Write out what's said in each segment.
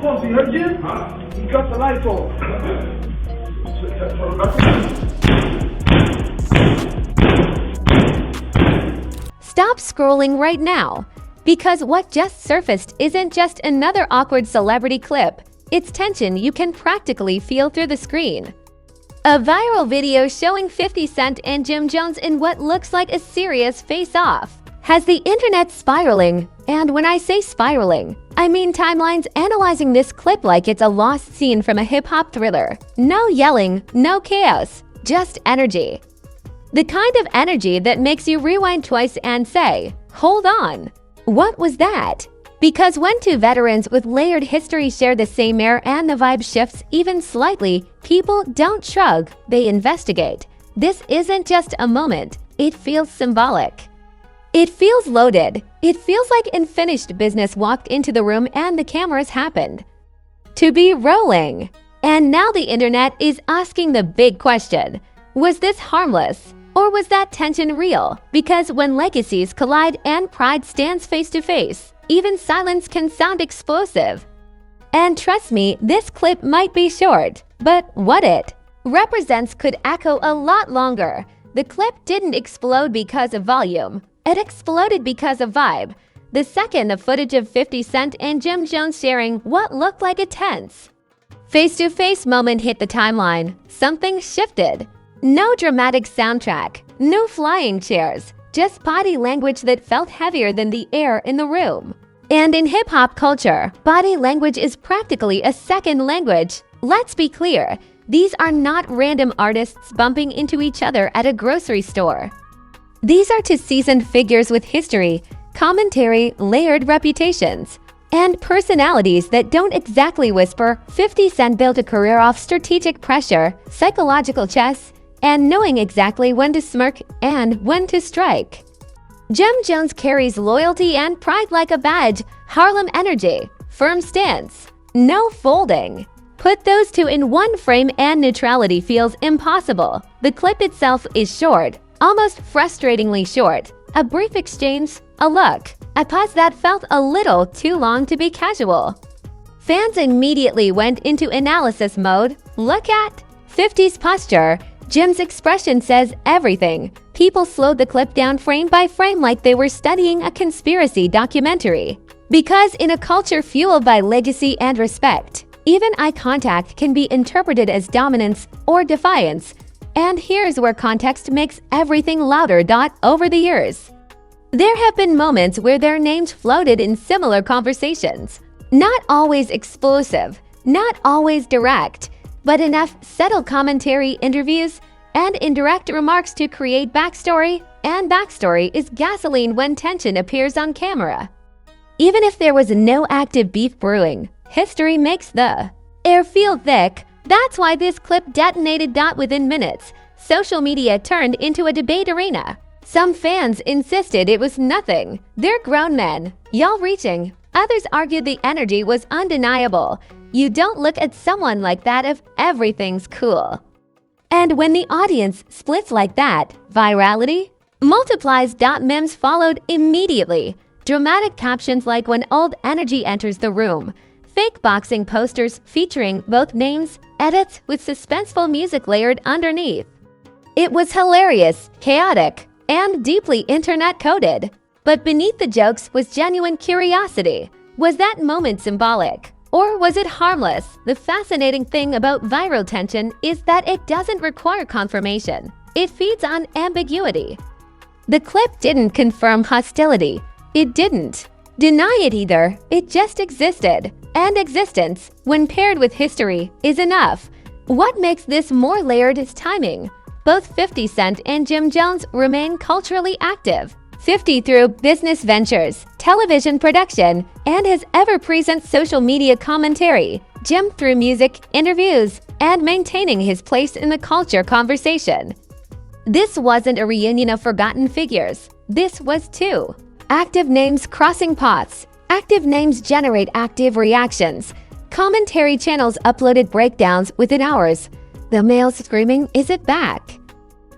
Boss, you heard Jim? Huh? He cut the lights off. Stop scrolling right now, because what just surfaced isn't just another awkward celebrity clip. It's tension you can practically feel through the screen. A viral video showing 50 Cent and Jim Jones in what looks like a serious face-off has the internet spiraling. And when I say spiraling, I mean timelines analyzing this clip like it's a lost scene from a hip-hop thriller. No yelling, no chaos, just energy. The kind of energy that makes you rewind twice and say, hold on, what was that? Because when two veterans with layered history share the same air and the vibe shifts even slightly, people don't shrug, they investigate. This isn't just a moment, it feels symbolic. It feels loaded. It feels like unfinished business walked into the room and the cameras happened to be rolling. And now the internet is asking the big question, was this harmless? Or was that tension real? Because when legacies collide and pride stands face to face, even silence can sound explosive. And trust me, this clip might be short, but what it represents could echo a lot longer. The clip didn't explode because of volume. It exploded because of vibe. The second of footage of 50 Cent and Jim Jones sharing what looked like a tense face-to-face moment hit the timeline. Something shifted. No dramatic soundtrack, no flying chairs, just body language that felt heavier than the air in the room. And in hip-hop culture, body language is practically a second language. Let's be clear, these are not random artists bumping into each other at a grocery store. These are two seasoned figures with history, commentary, layered reputations, and personalities that don't exactly whisper. 50 Cent built a career off strategic pressure, psychological chess, and knowing exactly when to smirk and when to strike. Jim Jones carries loyalty and pride like a badge, Harlem energy, firm stance, no folding. Put those two in one frame and neutrality feels impossible. The clip itself is short, almost frustratingly short. A brief exchange, a look, a pause that felt a little too long to be casual. Fans immediately went into analysis mode. Look at 50's posture. Jim's expression says everything. People slowed the clip down frame by frame like they were studying a conspiracy documentary. Because in a culture fueled by legacy and respect, even eye contact can be interpreted as dominance or defiance. And here's where context makes everything louder. Over the years, there have been moments where their names floated in similar conversations. Not always explosive, not always direct, but enough subtle commentary, interviews, and indirect remarks to create backstory, and backstory is gasoline when tension appears on camera. Even if there was no active beef brewing, history makes the air feel thick. That's why this clip detonated. Within minutes, social media turned into a debate arena. Some fans insisted it was nothing. They're grown men, y'all reaching. Others argued the energy was undeniable. You don't look at someone like that if everything's cool. And when the audience splits like that, virality multiplies. Memes followed immediately. Dramatic captions like when old energy enters the room. Fake boxing posters featuring both names, edits with suspenseful music layered underneath. It was hilarious, chaotic, and deeply internet-coded. But beneath the jokes was genuine curiosity. Was that moment symbolic? Or was it harmless? The fascinating thing about viral tension is that it doesn't require confirmation. It feeds on ambiguity. The clip didn't confirm hostility. It didn't deny it either. It just existed. And existence, when paired with history, is enough. What makes this more layered is timing. Both 50 Cent and Jim Jones remain culturally active. 50 through business ventures, television production, and his ever-present social media commentary. Jim through music, interviews, and maintaining his place in the culture conversation. This wasn't a reunion of forgotten figures. This was two active names crossing paths. Active names generate active reactions. Commentary channels uploaded breakdowns within hours. The males screaming, "Is it back?"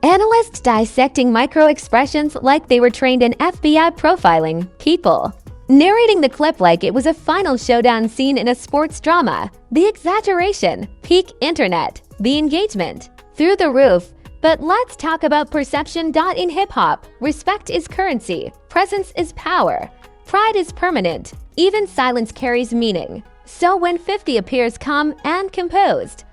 Analysts dissecting micro-expressions like they were trained in FBI profiling people. narrating the clip like it was a final showdown scene in a sports drama. The exaggeration, peak internet, the engagement, through the roof. But let's talk about perception. In hip-hop, respect is currency, presence is power, pride is permanent, even silence carries meaning. So when 50 appears calm and composed,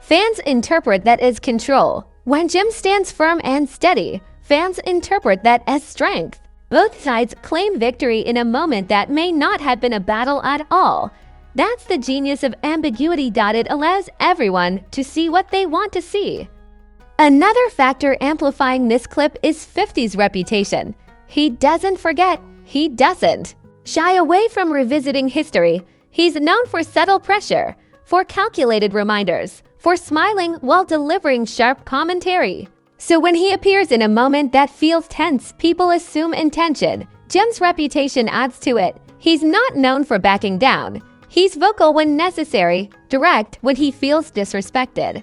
fans interpret that as control. When Jim stands firm and steady, fans interpret that as strength. Both sides claim victory in a moment that may not have been a battle at all. That's the genius of ambiguity. It allows everyone to see what they want to see. Another factor amplifying this clip is 50's reputation. He doesn't forget, he doesn't shy away from revisiting history. He's known for subtle pressure, for calculated reminders, for smiling while delivering sharp commentary. So when he appears in a moment that feels tense, people assume intention. Jim's reputation adds to it. He's not known for backing down. He's vocal when necessary, direct when he feels disrespected.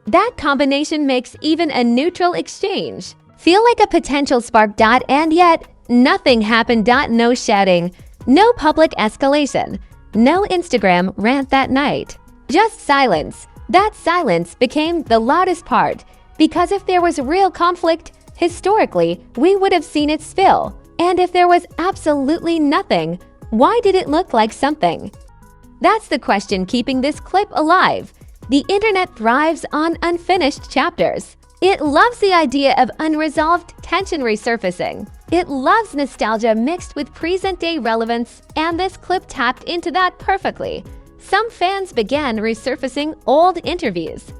That combination makes even a neutral exchange feel like a potential spark. And yet, nothing happened. No shouting, no public escalation, no Instagram rant that night. Just silence. That silence became the loudest part, because if there was real conflict, historically, we would have seen it spill. And if there was absolutely nothing, why did it look like something? That's the question keeping this clip alive. The internet thrives on unfinished chapters. It loves the idea of unresolved tension resurfacing. It loves nostalgia mixed with present-day relevance, and this clip tapped into that perfectly. Some fans began resurfacing old interviews.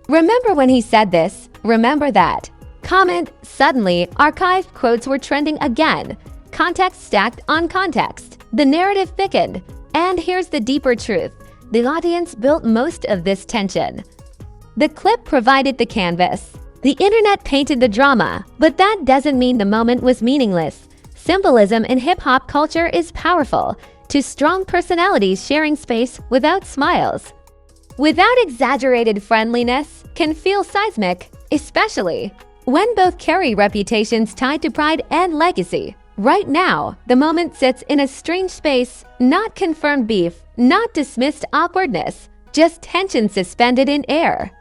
Remember when he said this? Remember that? Comment, suddenly, archived quotes were trending again. Context stacked on context. The narrative thickened. And here's the deeper truth. The audience built most of this tension. The clip provided the canvas. The internet painted the drama, but that doesn't mean the moment was meaningless. Symbolism in hip-hop culture is powerful, to strong personalities sharing space without smiles. Without exaggerated friendliness, can feel seismic, especially when both carry reputations tied to pride and legacy. Right now, the moment sits in a strange space, not confirmed beef, not dismissed awkwardness, just tension suspended in air.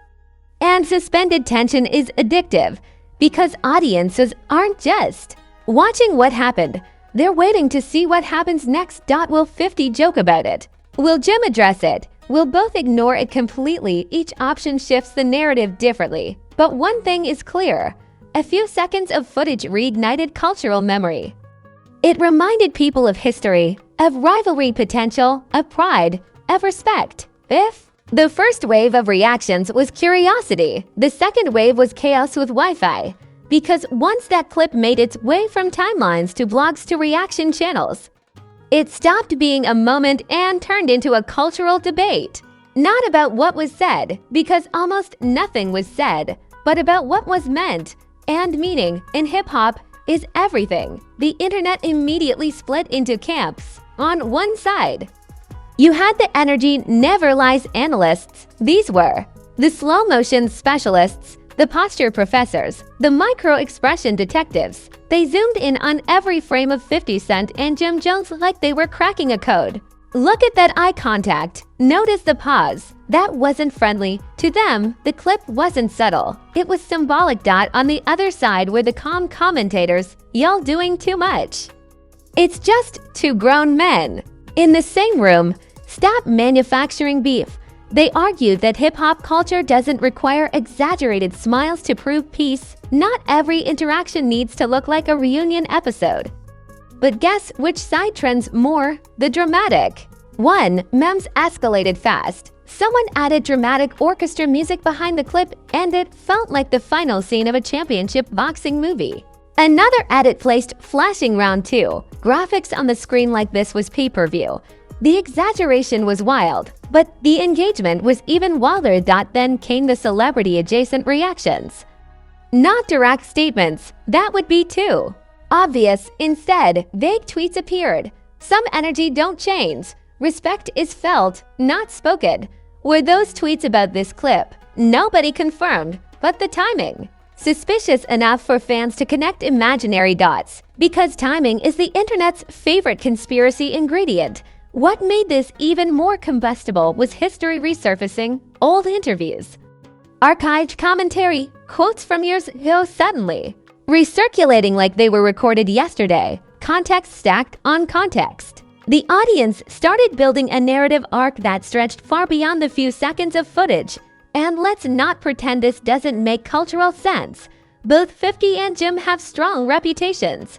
And suspended tension is addictive, because audiences aren't just watching what happened. They're waiting to see what happens next. Will 50 joke about it? Will Jim address it? Will both ignore it completely? Each option shifts the narrative differently. But one thing is clear. A few seconds of footage reignited cultural memory. It reminded people of history, of rivalry potential, of pride, of respect. The first wave of reactions was curiosity. The second wave was chaos with Wi-Fi. Because once that clip made its way from timelines to blogs to reaction channels, it stopped being a moment and turned into a cultural debate. Not about what was said, because almost nothing was said, but about what was meant. And meaning in hip-hop is everything. The internet immediately split into camps. On one side, you had the energy never lies analysts. These were the slow motion specialists, the posture professors, the micro-expression detectives. They zoomed in on every frame of 50 Cent and Jim Jones like they were cracking a code. Look at that eye contact. Notice the pause. That wasn't friendly. To them, the clip wasn't subtle. It was symbolic. On the other side were the calm commentators, y'all doing too much. It's just two grown men in the same room. Stop manufacturing beef. They argued that hip-hop culture doesn't require exaggerated smiles to prove peace. Not every interaction needs to look like a reunion episode. But guess which side trends more? The dramatic. 1. Memes escalated fast. Someone added dramatic orchestra music behind the clip, and it felt like the final scene of a championship boxing movie. Another edit placed flashing round 2. Graphics on the screen like this was pay-per-view. The exaggeration was wild, but the engagement was even wilder. Then came the celebrity-adjacent reactions. Not direct statements, that would be too obvious. Instead, vague tweets appeared. Some energy don't change. Respect is felt, not spoken. Were those tweets about this clip? Nobody confirmed, but the timing. Suspicious enough for fans to connect imaginary dots, because timing is the internet's favorite conspiracy ingredient. What made this even more combustible was history resurfacing, old interviews, archived commentary, quotes from years ago suddenly recirculating like they were recorded yesterday, context stacked on context. The audience started building a narrative arc that stretched far beyond the few seconds of footage. And let's not pretend this doesn't make cultural sense. Both 50 and Jim have strong reputations.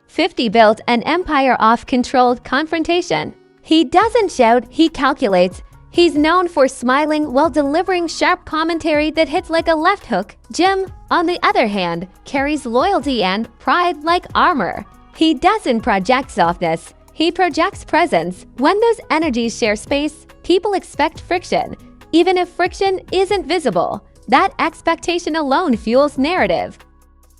50 built an empire off controlled confrontation. He doesn't shout, he calculates. He's known for smiling while delivering sharp commentary that hits like a left hook. Jim, on the other hand, carries loyalty and pride like armor. He doesn't project softness, he projects presence. When those energies share space, people expect friction. Even if friction isn't visible, that expectation alone fuels narrative.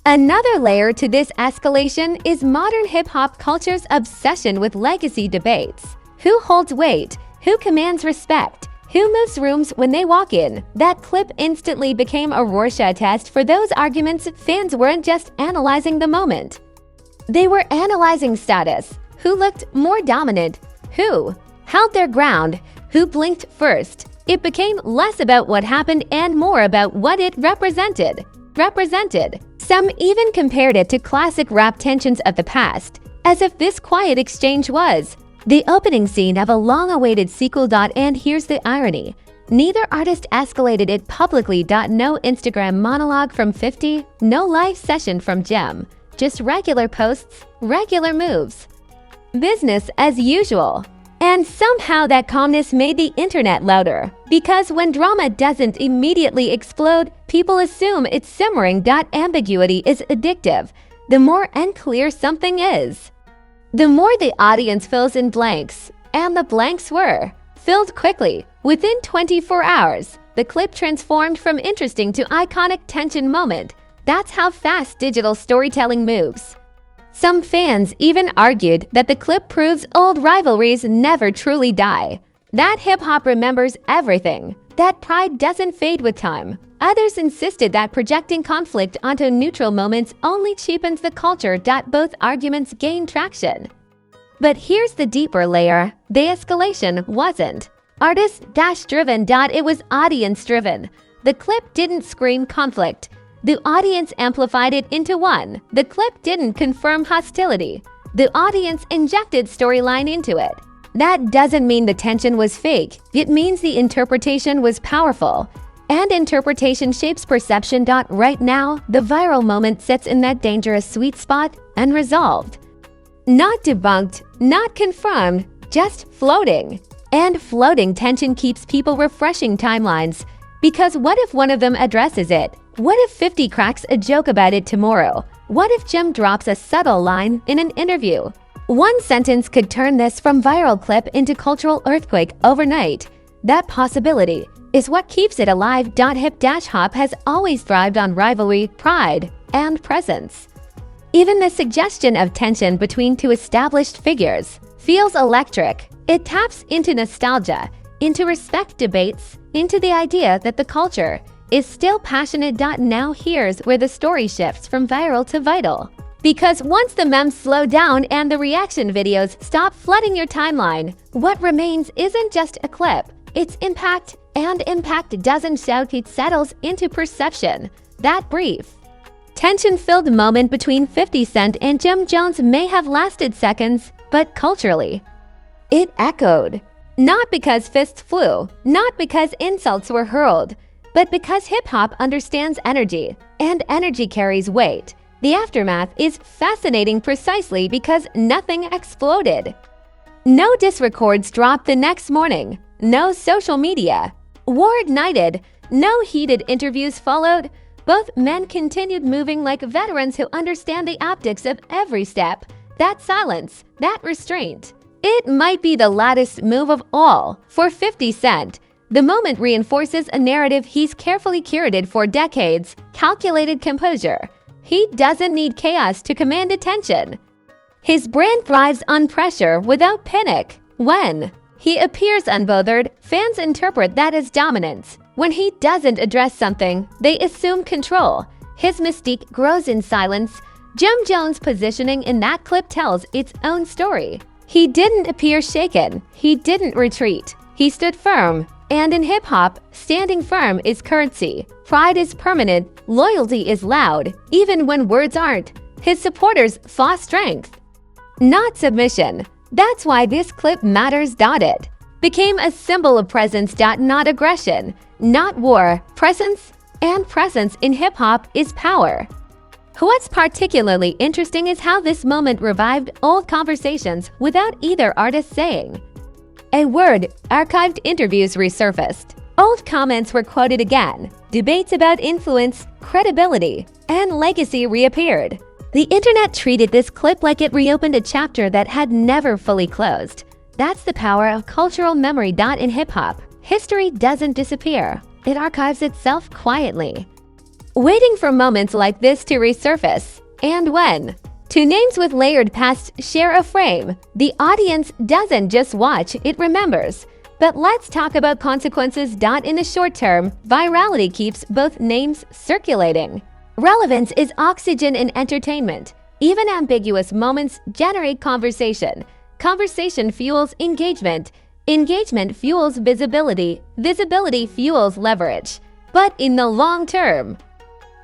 Another layer to this escalation is modern hip-hop culture's obsession with legacy debates. Who holds weight? Who commands respect? Who moves rooms when they walk in? That clip instantly became a Rorschach test for those arguments. Fans weren't just analyzing the moment. They were analyzing status. Who looked more dominant? Who held their ground? Who blinked first? It became less about what happened and more about what it represented. Some even compared it to classic rap tensions of the past, as if this quiet exchange was the opening scene of a long-awaited sequel. And here's the irony. Neither artist escalated it publicly. No Instagram monologue from 50, no live session from Jim. Just regular posts, regular moves. Business as usual. And somehow that calmness made the internet louder. Because when drama doesn't immediately explode, people assume it's simmering. Ambiguity is addictive. The more unclear something is, the more the audience fills in blanks. And the blanks were filled quickly. Within 24 hours, the clip transformed from interesting to iconic tension moment. That's how fast digital storytelling moves. Some fans even argued that the clip proves old rivalries never truly die. That hip-hop remembers everything. That pride doesn't fade with time. Others insisted that projecting conflict onto neutral moments only cheapens the culture. Both arguments gained traction. But here's the deeper layer. The escalation wasn't artist-driven. It was audience-driven. The clip didn't scream conflict. The audience amplified it into one. The clip didn't confirm hostility. The audience injected storyline into it. That doesn't mean the tension was fake. It means the interpretation was powerful. And interpretation shapes perception. Right now, the viral moment sits in that dangerous sweet spot, unresolved. Not debunked, not confirmed, just floating. And floating tension keeps people refreshing timelines. Because what if one of them addresses it? What if 50 cracks a joke about it tomorrow? What if Jim drops a subtle line in an interview? One sentence could turn this from viral clip into cultural earthquake overnight. That possibility is what keeps it alive. Hip-hop has always thrived on rivalry, pride, and presence. Even the suggestion of tension between two established figures feels electric. It taps into nostalgia, into respect debates, into the idea that the culture is still passionate. Now here's where the story shifts from viral to vital. Because once the memes slow down and the reaction videos stop flooding your timeline, what remains isn't just a clip, it's impact. And impact doesn't shout, it settles into perception. That brief, tension-filled moment between 50 Cent and Jim Jones may have lasted seconds, but culturally, it echoed. Not because fists flew, not because insults were hurled, but because hip-hop understands energy, and energy carries weight. The aftermath is fascinating precisely because nothing exploded. No diss records dropped the next morning, no social media war ignited, no heated interviews followed. Both men continued moving like veterans who understand the optics of every step. That silence, that restraint. It might be the loudest move of all. For 50 Cent, the moment reinforces a narrative he's carefully curated for decades, calculated composure. He doesn't need chaos to command attention. His brand thrives on pressure without panic. When he appears unbothered, fans interpret that as dominance. When he doesn't address something, they assume control. His mystique grows in silence. Jim Jones' positioning in that clip tells its own story. He didn't appear shaken. He didn't retreat. He stood firm. And in hip-hop, standing firm is currency. Pride is permanent. Loyalty is loud, even when words aren't. His supporters fought strength, not submission. That's why this clip matters. It became a symbol of presence, not aggression, not war. Presence in hip-hop is power. What's particularly interesting is how this moment revived old conversations without either artist saying a word. Archived interviews resurfaced. Old comments were quoted again. Debates about influence, credibility, and legacy reappeared. The internet treated this clip like it reopened a chapter that had never fully closed. That's the power of cultural memory. In hip-hop, history doesn't disappear. It archives itself quietly, waiting for moments like this to resurface. And when two names with layered past share a frame, the audience doesn't just watch, it remembers. But let's talk about consequences. In the short term, virality keeps both names circulating. Relevance is oxygen in entertainment. Even ambiguous moments generate conversation. Conversation fuels engagement. Engagement fuels visibility. Visibility fuels leverage. But in the long term,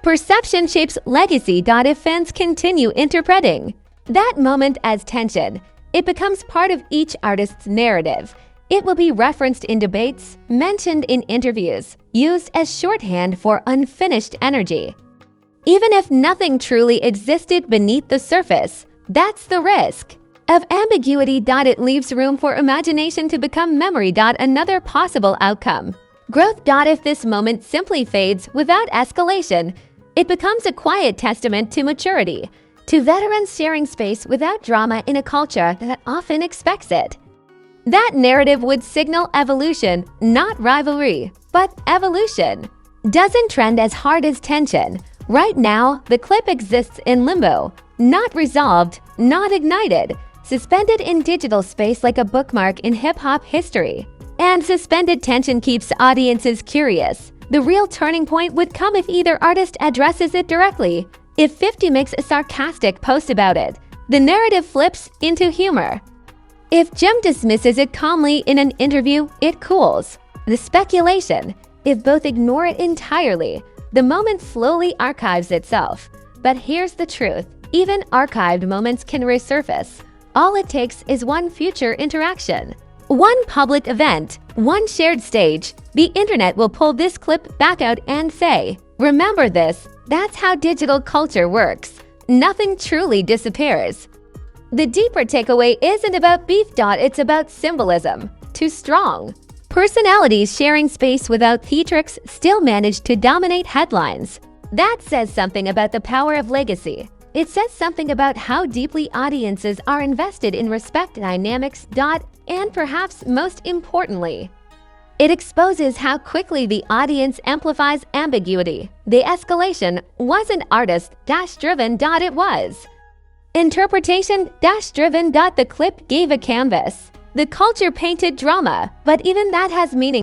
perception shapes legacy. If fans continue interpreting that moment as tension, it becomes part of each artist's narrative. It will be referenced in debates, mentioned in interviews, used as shorthand for unfinished energy. Even if nothing truly existed beneath the surface, that's the risk of ambiguity. It leaves room for imagination to become memory. Another possible outcome, growth. If this moment simply fades without escalation, it becomes a quiet testament to maturity, to veterans sharing space without drama in a culture that often expects it. That narrative would signal evolution, not rivalry, but evolution. Doesn't trend as hard as tension. Right now, the clip exists in limbo, not resolved, not ignited, suspended in digital space like a bookmark in hip-hop history. And suspended tension keeps audiences curious. The real turning point would come if either artist addresses it directly. If 50 makes a sarcastic post about it, the narrative flips into humor. If Jim dismisses it calmly in an interview, it cools the speculation. If both ignore it entirely, the moment slowly archives itself. But here's the truth. Even archived moments can resurface. All it takes is one future interaction, one public event, one shared stage. The internet will pull this clip back out and say, "Remember this." That's how digital culture works. Nothing truly disappears. The deeper takeaway isn't about beef. It's about symbolism. Too strong. Personalities sharing space without theatrics still manage to dominate headlines. That says something about the power of legacy. It says something about how deeply audiences are invested in respect dynamics. And perhaps most importantly, it exposes how quickly the audience amplifies ambiguity. The escalation wasn't artist-driven. It was interpretation-driven. The clip gave a canvas. The culture painted drama, but even that has meaning.